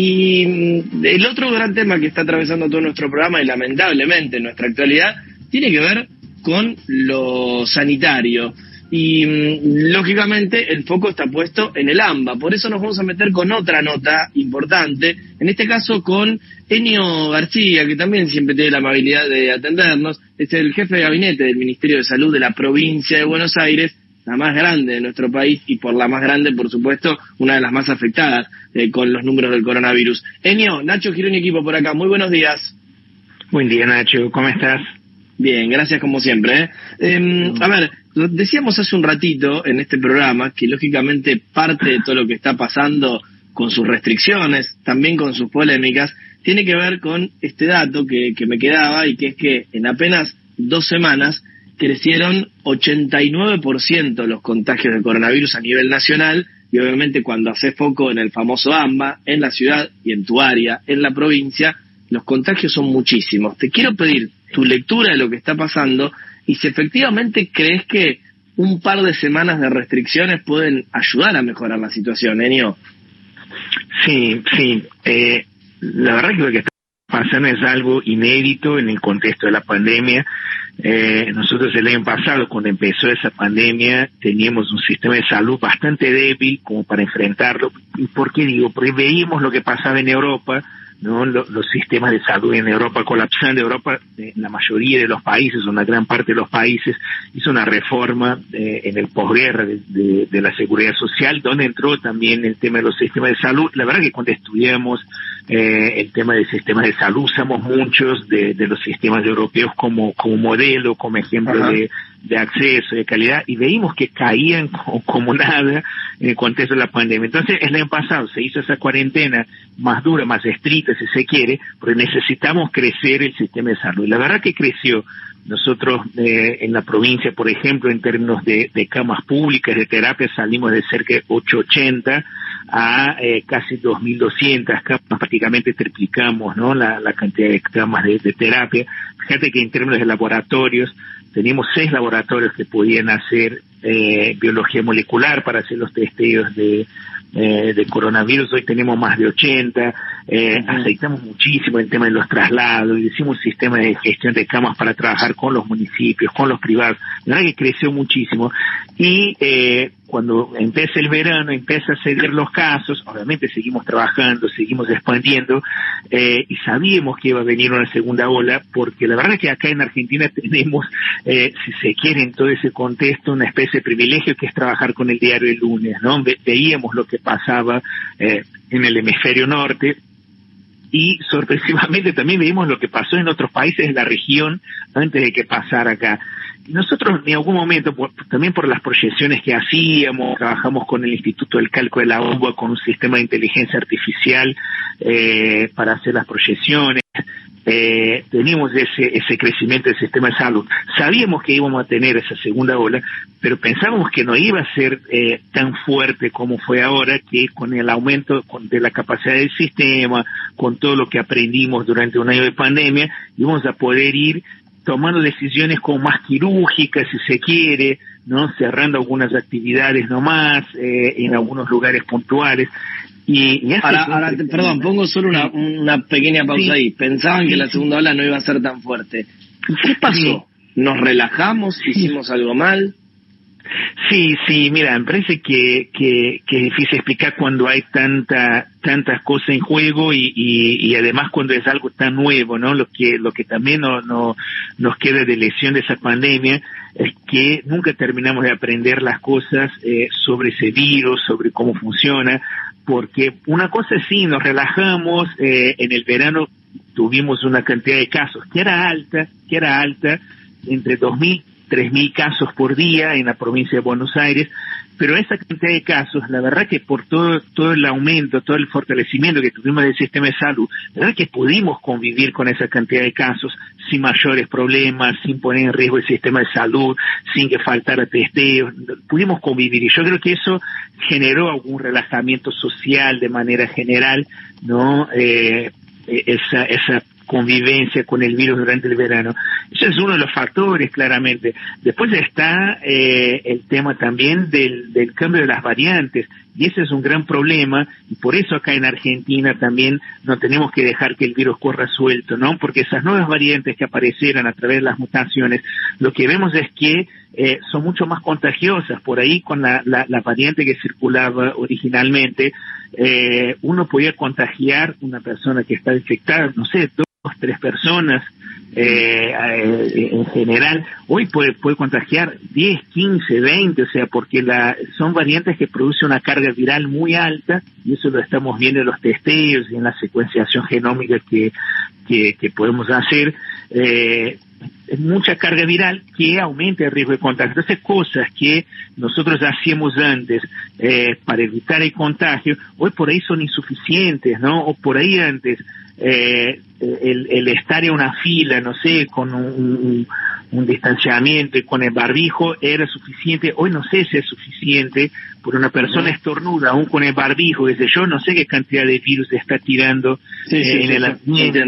Y el otro gran tema que está atravesando todo nuestro programa y lamentablemente en nuestra actualidad tiene que ver con lo sanitario. Y lógicamente el foco está puesto en el AMBA. Por eso nos vamos a meter con otra nota importante, en este caso con Enio García, que también siempre tiene la amabilidad de atendernos. Es el jefe de gabinete del Ministerio de Salud de la provincia de Buenos Aires, la más grande de nuestro país y por la más grande, por supuesto, una de las más afectadas con los números del coronavirus. Enio, Nacho Girón y equipo por acá, muy buenos días. Buen día, Nacho, ¿cómo estás? Bien, gracias como siempre. A ver, decíamos hace un ratito en este programa que lógicamente parte de todo lo que está pasando con sus restricciones, también con sus polémicas, tiene que ver con este dato que me quedaba y que es que en apenas 2 semanas crecieron 89% los contagios de coronavirus a nivel nacional y obviamente cuando hace foco en el famoso AMBA, en la ciudad y en tu área, en la provincia, los contagios son muchísimos. Te quiero pedir tu lectura de lo que está pasando y si efectivamente crees que un par de semanas de restricciones pueden ayudar a mejorar la situación, Enio. Sí. La verdad que lo que está pasando es algo inédito en el contexto de la pandemia. Nosotros el año pasado, cuando empezó esa pandemia, teníamos un sistema de salud bastante débil como para enfrentarlo. ¿Y por qué digo? Porque veíamos lo que pasaba en Europa, ¿no? Los sistemas de salud en Europa colapsando. Europa, la mayoría de los países, una gran parte de los países, hizo una reforma en el posguerra de la seguridad social, donde entró también el tema de los sistemas de salud. La verdad que cuando estudiamos el tema de sistemas de salud, usamos muchos de los sistemas europeos como modelo, como ejemplo de acceso, de calidad, y veíamos que caían como nada en el contexto de la pandemia. Entonces, el año pasado se hizo esa cuarentena más dura, más estricta, si se quiere, porque necesitamos crecer el sistema de salud. Y la verdad que creció. Nosotros en la provincia, por ejemplo, en términos de camas públicas de terapia, salimos de cerca de 880 a casi 2.200 camas, prácticamente triplicamos, ¿no? la cantidad de camas de terapia. Fíjate que en términos de laboratorios, teníamos 6 laboratorios que podían hacer biología molecular para hacer los testeos de coronavirus. Hoy tenemos más de 80, aceitamos muchísimo el tema de los traslados, hicimos un sistema de gestión de camas para trabajar con los municipios, con los privados. La verdad que creció muchísimo y cuando empieza el verano, empieza a ceder los casos, obviamente seguimos trabajando, seguimos expandiendo y sabíamos que iba a venir una segunda ola, porque la verdad es que acá en Argentina tenemos, si se quiere, en todo ese contexto, una especie de privilegio que es trabajar con el diario El Lunes, ¿no? Veíamos lo que pasaba en el hemisferio norte y sorpresivamente también vimos lo que pasó en otros países de la región antes de que pasara acá. Nosotros en algún momento, también por las proyecciones que hacíamos, trabajamos con el Instituto del Cálculo de la UBA, con un sistema de inteligencia artificial para hacer las proyecciones. Teníamos ese crecimiento del sistema de salud. Sabíamos que íbamos a tener esa segunda ola, pero pensábamos que no iba a ser tan fuerte como fue ahora, que con el aumento de la capacidad del sistema, con todo lo que aprendimos durante un año de pandemia, íbamos a poder ir tomando decisiones como más quirúrgicas, si se quiere, ¿no? Cerrando algunas actividades nomás, en algunos lugares puntuales. Ahora, perdón, pongo solo una pequeña pausa ahí. Pensaban que la segunda ola no iba a ser tan fuerte. ¿Qué pasó? ¿Nos relajamos? ¿Hicimos algo mal? Sí, mira, me parece que es difícil explicar cuando hay tantas cosas en juego y además cuando es algo tan nuevo, ¿no? Lo que también nos queda de lección de esa pandemia es que nunca terminamos de aprender las cosas sobre ese virus, sobre cómo funciona, porque una cosa es sí, nos relajamos, en el verano tuvimos una cantidad de casos que era alta, entre 2.000 3.000 casos por día en la provincia de Buenos Aires, pero esa cantidad de casos, la verdad que por todo el aumento, todo el fortalecimiento que tuvimos del sistema de salud, la verdad que pudimos convivir con esa cantidad de casos sin mayores problemas, sin poner en riesgo el sistema de salud, sin que faltara testeos, pudimos convivir y yo creo que eso generó algún relajamiento social de manera general, ¿no? Esa convivencia con el virus durante el verano. Ese es uno de los factores, claramente. Después está el tema también del cambio de las variantes. Y ese es un gran problema, y por eso acá en Argentina también no tenemos que dejar que el virus corra suelto, ¿no? Porque esas nuevas variantes que aparecieran a través de las mutaciones, lo que vemos es que son mucho más contagiosas. Por ahí con la variante que circulaba originalmente, uno podía contagiar una persona que está infectada, no sé, 2, 3 personas en general. Hoy puede contagiar 10, 15, 20, o sea, porque son variantes que producen una carga viral muy alta, y eso lo estamos viendo en los testeos y en la secuenciación genómica que podemos hacer. Mucha carga viral que aumenta el riesgo de contagio. Entonces, cosas que nosotros hacíamos antes para evitar el contagio, hoy por ahí son insuficientes, ¿no? O por ahí antes el estar en una fila, no sé, con un distanciamiento y con el barbijo era suficiente. Hoy no sé si es suficiente, por una persona estornuda, aún con el barbijo, desde yo no sé qué cantidad de virus está tirando en el ambiente.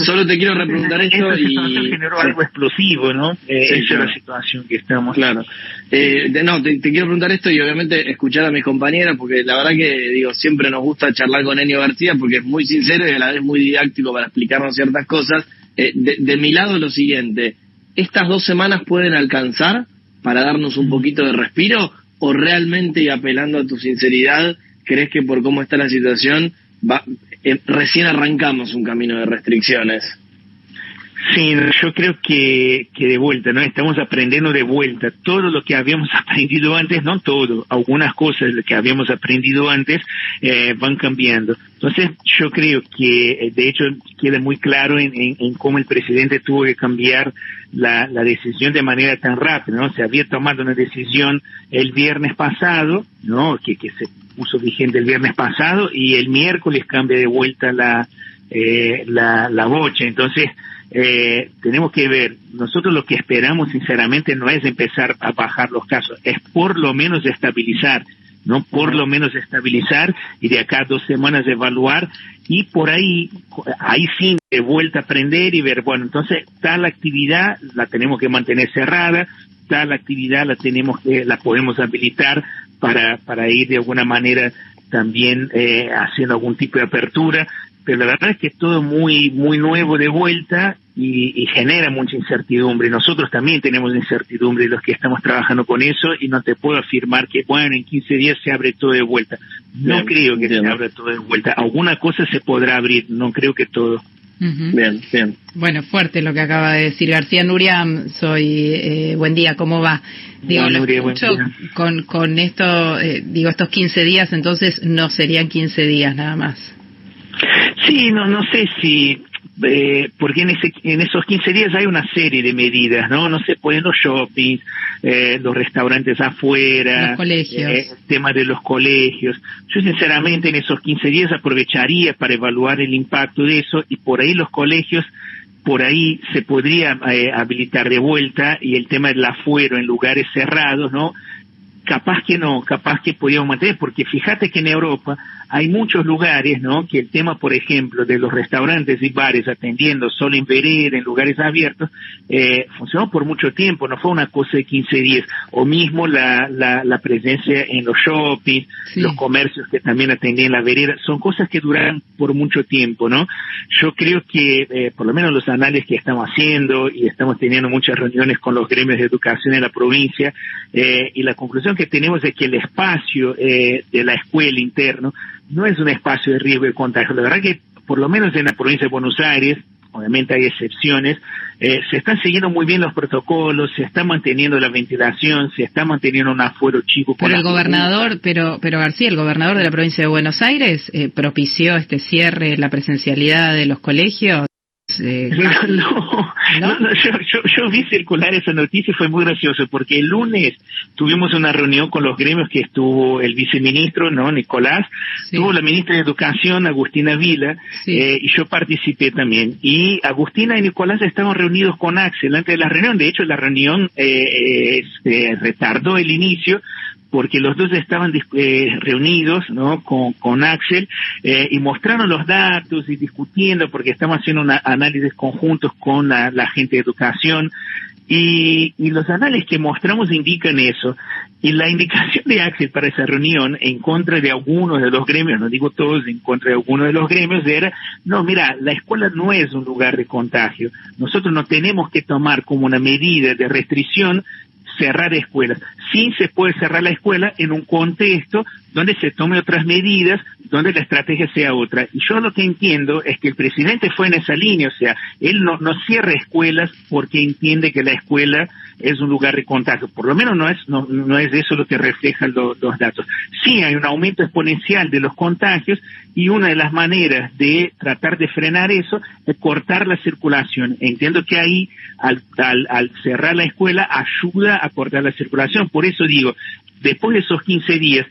Solo te quiero repreguntar esto y generó algo explosivo, ¿no? Esa es la situación que estamos. Claro. Te quiero preguntar esto y obviamente escuchar a mis compañeras, porque la verdad que digo, siempre nos gusta charlar con Ennio García porque es muy sincero y a la vez muy didáctico para explicarnos ciertas cosas. De mi lado lo siguiente, ¿estas 2 semanas pueden alcanzar para darnos un poquito de respiro, o realmente, y apelando a tu sinceridad, crees que por cómo está la situación recién arrancamos un camino de restricciones? Sí, yo creo que de vuelta, ¿no? Estamos aprendiendo de vuelta. Todo lo que habíamos aprendido antes, no todo, algunas cosas que habíamos aprendido antes van cambiando. Entonces, yo creo que, de hecho, queda muy claro en cómo el presidente tuvo que cambiar la decisión de manera tan rápida, ¿no? Se había tomado una decisión el viernes pasado, ¿no? Que se puso vigente el viernes pasado, y el miércoles cambia de vuelta la bocha. Entonces, tenemos que ver, nosotros lo que esperamos sinceramente no es empezar a bajar los casos, es por lo menos estabilizar, ¿no? Por lo menos estabilizar, y de acá a 2 semanas evaluar, y por ahí sí de vuelta a aprender y ver, bueno, entonces tal actividad la tenemos que mantener cerrada, tal actividad la podemos habilitar para ir de alguna manera también haciendo algún tipo de apertura. Pero la verdad es que es todo muy muy nuevo de vuelta y genera mucha incertidumbre. Nosotros también tenemos incertidumbre, los que estamos trabajando con eso, y no te puedo afirmar que, bueno, en 15 días se abre todo de vuelta. No creo que se abra todo de vuelta. Alguna cosa se podrá abrir, no creo que todo. Bien. Bueno, fuerte lo que acaba de decir García. Nuria, buen día, ¿cómo va? Digo, Bueno, lo Nuria, escucho con esto, estos 15 días, entonces no serían 15 días nada más. Sí, no sé si, porque en esos 15 días hay una serie de medidas, ¿no? No se pueden los shoppings, los restaurantes afuera, los colegios. El tema de los colegios. Yo sinceramente en esos 15 días aprovecharía para evaluar el impacto de eso, y por ahí los colegios, por ahí se podría habilitar de vuelta, y el tema del afuero en lugares cerrados, ¿no? Capaz que podíamos mantener, porque fíjate que en Europa hay muchos lugares, ¿no? Que el tema, por ejemplo, de los restaurantes y bares atendiendo solo en vereda, en lugares abiertos, funcionó por mucho tiempo, no fue una cosa de 15 días. O mismo la presencia en los shoppings, sí, los comercios que también atendían la vereda, son cosas que duraron por mucho tiempo, ¿no? Yo creo que, por lo menos los análisis que estamos haciendo, y estamos teniendo muchas reuniones con los gremios de educación en la provincia, y la conclusión que tenemos es que el espacio de la escuela interno no es un espacio de riesgo de contagio. La verdad que, por lo menos en la provincia de Buenos Aires, obviamente hay excepciones, se están siguiendo muy bien los protocolos, se está manteniendo la ventilación, se está manteniendo un afuero chico. Pero el gobernador, pero García, el gobernador de la provincia de Buenos Aires propició este cierre, la presencialidad de los colegios. No, yo vi circular esa noticia y fue muy gracioso, porque el lunes tuvimos una reunión con los gremios que estuvo el viceministro, ¿no? Nicolás, sí, tuvo la ministra de Educación, Agustina Vila, sí, y yo participé también. Y Agustina y Nicolás estaban reunidos con Axel antes de la reunión. De hecho, la reunión retardó el inicio, porque los dos estaban reunidos, ¿no? con Axel, y mostraron los datos y discutiendo, porque estamos haciendo un análisis conjuntos con la gente de educación, y los análisis que mostramos indican eso, Y la indicación de Axel para esa reunión, en contra de algunos de los gremios, no digo todos, en contra de algunos de los gremios, era, no, mira, la escuela no es un lugar de contagio. Nosotros no tenemos que tomar como una medida de restricción cerrar escuelas. Sí se puede cerrar la escuela en un contexto donde se tomen otras medidas, donde la estrategia sea otra. Y yo lo que entiendo es que el presidente fue en esa línea, o sea, él no cierra escuelas porque entiende que la escuela es un lugar de contagio. Por lo menos no es eso lo que reflejan los datos. Sí hay un aumento exponencial de los contagios y una de las maneras de tratar de frenar eso es cortar la circulación. Entiendo que ahí, al cerrar la escuela, ayuda a cortar la circulación. Por eso digo, después de esos 15 días,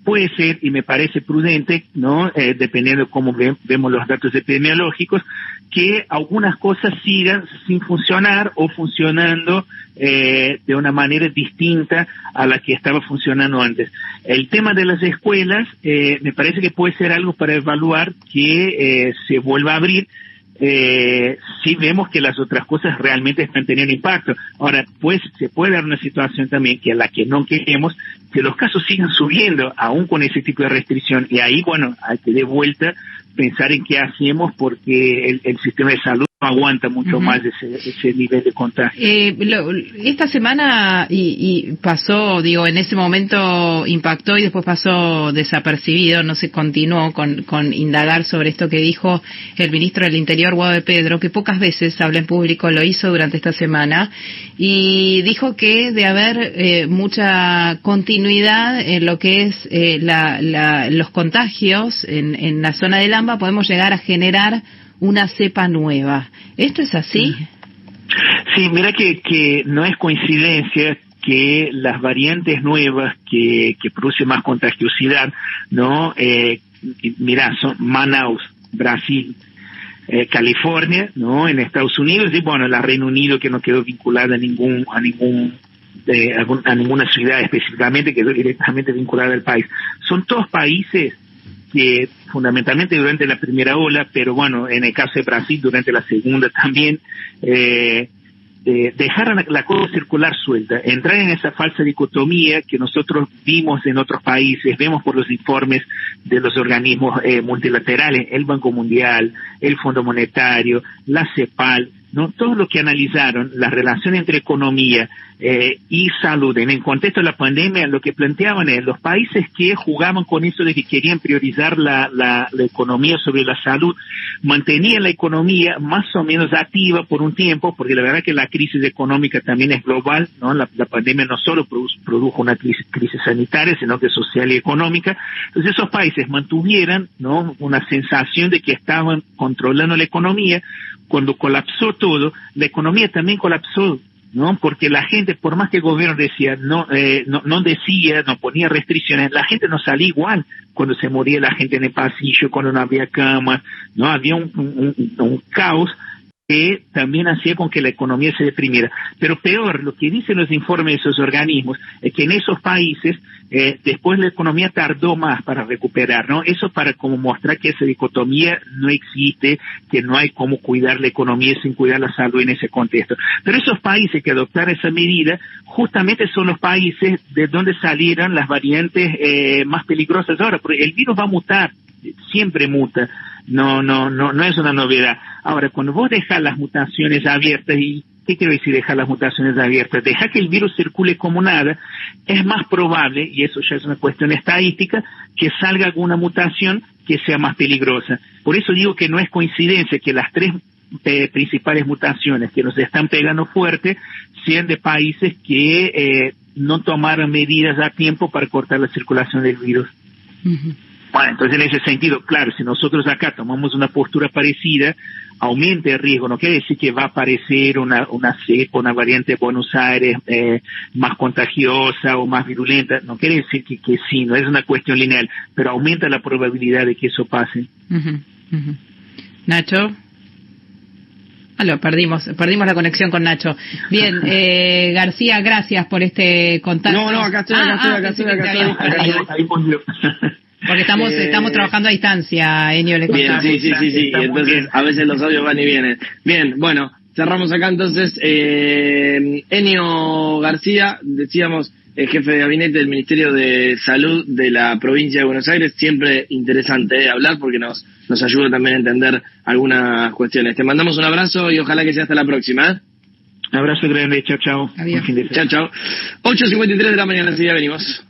puede ser, y me parece prudente, ¿no? Dependiendo de cómo vemos los datos epidemiológicos, que algunas cosas sigan sin funcionar o funcionando de una manera distinta a la que estaba funcionando antes. El tema de las escuelas, me parece que puede ser algo para evaluar que se vuelva a abrir, si vemos que las otras cosas realmente están teniendo impacto. Ahora, pues se puede dar una situación también que a la que no queremos, que los casos sigan subiendo aún con ese tipo de restricción, y ahí, bueno, hay que de vuelta pensar en qué hacemos, porque el sistema de salud no aguanta mucho más ese nivel de contagio. Esta semana y pasó, digo, en ese momento impactó y después pasó desapercibido, no se continuó con indagar sobre esto que dijo el ministro del Interior, Guado de Pedro, que pocas veces habla en público, lo hizo durante esta semana, y dijo que de haber mucha continuidad en lo que es los contagios en la zona del AMBA, podemos llegar a generar una cepa nueva. ¿Esto es así? Sí, mira que no es coincidencia que las variantes nuevas que producen más contagiosidad, ¿no? Mira, son Manaus, Brasil, California, ¿no? En Estados Unidos, y bueno, la Reino Unido, que no quedó vinculada a ninguna ciudad específicamente, quedó directamente vinculada al país. Son todos países que fundamentalmente durante la primera ola, pero bueno, en el caso de Brasil durante la segunda también, dejaron la cosa circular suelta, entrar en esa falsa dicotomía que nosotros vimos en otros países, vemos por los informes de los organismos multilaterales, el Banco Mundial, el Fondo Monetario, la CEPAL, ¿no? Todo lo que analizaron, la relación entre economía y salud en el contexto de la pandemia, lo que planteaban es los países que jugaban con eso de que querían priorizar la economía sobre la salud, mantenían la economía más o menos activa por un tiempo, porque la verdad que la crisis económica también es global, ¿no? La pandemia no solo produjo una crisis sanitaria, sino que social y económica. Entonces esos países mantuvieran, ¿no?, una sensación de que estaban controlando la economía. Cuando colapsó todo, la economía también colapsó, ¿no? Porque la gente, por más que el gobierno decía, no ponía restricciones, la gente no salía igual cuando se moría la gente en el pasillo, cuando no había camas, ¿no? Había un caos que también hacía con que la economía se deprimiera. Pero peor, lo que dicen los informes de esos organismos es que en esos países después la economía tardó más para recuperar, ¿no? Eso para como mostrar que esa dicotomía no existe, que no hay cómo cuidar la economía sin cuidar la salud en ese contexto. Pero esos países que adoptaron esa medida justamente son los países de donde salieron las variantes más peligrosas ahora, porque el virus va a mutar, siempre muta. No es una novedad. Ahora, cuando vos dejas las mutaciones abiertas, ¿y qué quiero decir dejar las mutaciones abiertas? Dejar que el virus circule como nada, es más probable, y eso ya es una cuestión estadística, que salga alguna mutación que sea más peligrosa. Por eso digo que no es coincidencia que las tres principales mutaciones que nos están pegando fuerte sean de países que no tomaron medidas a tiempo para cortar la circulación del virus. Uh-huh. Bueno, entonces en ese sentido, claro, si nosotros acá tomamos una postura parecida, aumenta el riesgo. No quiere decir que va a aparecer una cepa, una variante de Buenos Aires más contagiosa o más virulenta. No quiere decir que sí, no es una cuestión lineal, pero aumenta la probabilidad de que eso pase. Uh-huh, uh-huh. Nacho. Perdimos la conexión con Nacho. Bien, García, gracias por este contacto. No, acá estoy. Porque estamos trabajando a distancia, Enio. Bien, sí. Entonces, a veces los audios van y vienen. Bien, bueno, cerramos acá entonces. Enio García, decíamos, jefe de gabinete del Ministerio de Salud de la provincia de Buenos Aires. Siempre interesante hablar porque nos ayuda también a entender algunas cuestiones. Te mandamos un abrazo y ojalá que sea hasta la próxima. Un abrazo grande, chao, chao. Adiós. Chao, chao. 8:53 de la mañana, enseguida venimos.